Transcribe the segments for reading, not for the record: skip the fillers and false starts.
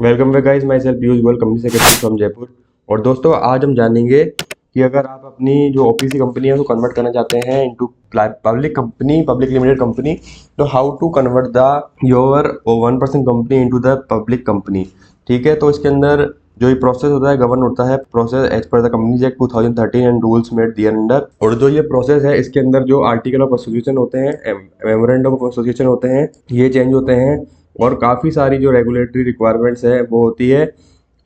Welcome back guys, my self Piyush Goyal, company secretary from Jaipur. और दोस्तों, आज हम जानेंगे कि अगर आप अपनी जो ओपीसी कंपनी है उसको कन्वर्ट करना चाहते हैं into public company, public limited company, तो how to convert the your 1% company into the public company. ठीक है, तो इसके अंदर जो ये प्रोसेस होता है, गवर्न होता है process as per the companies act 2013 and rules made thereunder. और जो ये प्रोसेस है, इसके अंदर जो आर्टिकल ऑफ एसोसिएशन होते हैं, मेमोरेंडम ऑफ एसोसिएशन होते हैं, ये चेंज होते हैं। और काफ़ी सारी जो रेगुलेटरी रिक्वायरमेंट्स है वो होती है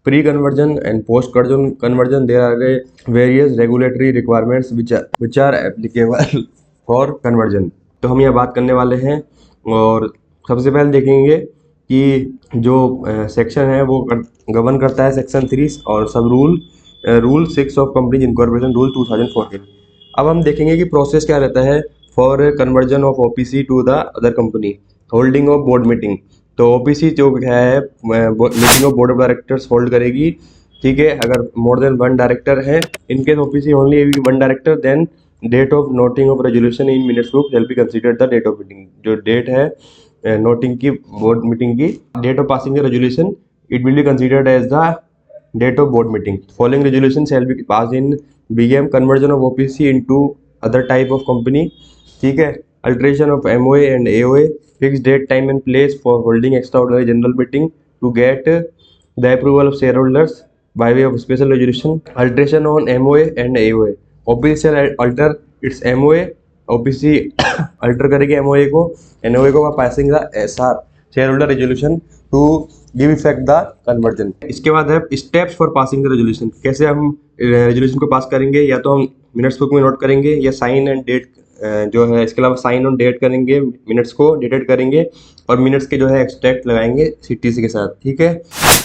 pre conversion and post conversion. There are various regulatory requirements which are applicable for conversion. तो हम यहाँ बात करने वाले हैं। और सबसे पहले देखेंगे कि जो सेक्शन है वो गवर्न करता है सेक्शन 3 और सब rule 6 of companies incorporation rule 2014। अब हम देखेंगे कि प्रोसेस क्या रहता है for conversion of OPC to the other company. Holding of board meeting, तो ओपीसी जो है meeting of board of directors hold करेगी। ठीक है, अगर मोर देन वन डायरेक्टर है, in case OPC only one director, then date of noting of resolution in minutes book shall be considered the date of meeting. जो date है noting की, board meeting की, date of passing the resolution, it will be considered as the date of board meeting. Following resolution shall be pass in BM conversion of OPC into other type of company. ठीक है, alteration of MOA and AOA, fixed date, time and place for holding extraordinary general meeting to get the approval of shareholders by way of special resolution. Alteration on MOA and AOA. OPC shall alter its MOA. OPC alter करेगी MOA को, NOA को passing the SR shareholder resolution to give effect the conversion. इसके बाद है steps for passing the resolution। कैसे हम resolution को पास करेंगे? या तो हम मिनट्स बुक में नोट करेंगे, या साइन एंड डेट जो है, इसके अलावा साइन ऑन डेट करेंगे, मिनट्स को डेटेड करेंगे, और मिनट्स के जो है एक्सट्रैक्ट लगाएंगे सीटीसी के साथ। ठीक है,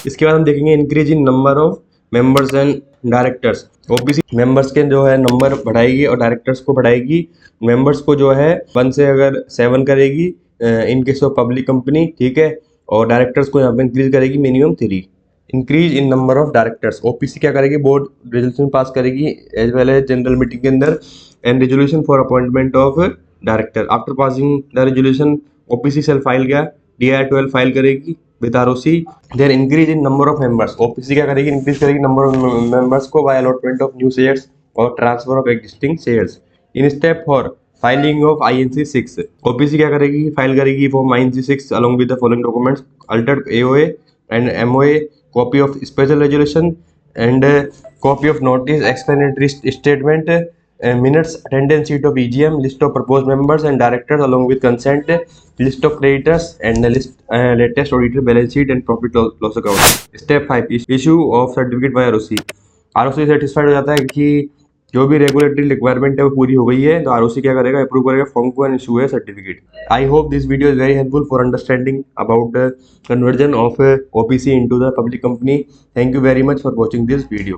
इसके बाद हम देखेंगे increase in number of members and directors. OPC members के जो है नंबर बढ़ाएगी और डायरेक्टर्स को बढ़ाएगी। मेंबर्स को जो है 1 से अगर 7 करेगी in case of public company. ठीक है, और डायरेक्टर्स को यहाँ पे इंक्रीज करेगी minimum 3। Increase in number of directors, OPC क्या करेगी? बोर्ड रेजोल्यूशन पास करेगी as well as general meeting के अंदर, and resolution for appointment of director. After passing the resolution, OPC shall file क्या DIR-12 फाइल करेगी with ROC. Then increase in number of members. OPC क्या करेगी? Increase करेगी number of members को by allotment of new shares और transfer of existing shares. In step for filing of INC 6, OPC क्या करेगी? File करेगी form INC 6 along with the following documents: altered AOA and MOA, copy of special resolution and copy of notice, explanatory statement, minutes, attendance sheet of EGM, list of proposed members and directors along with consent, list of creditors and list latest audited balance sheet and profit loss account. Step 5, issue of certificate by ROC. ROC satisfied हो जाता है कि जो भी regulatory requirement है वो पूरी हो गई है, तो ROC क्या करेगा? अप्रूव करेगा फॉर्म को एंड इशू है certificate. I hope this video is very helpful for understanding about the conversion of OPC into the public company. Thank you very much for watching this video.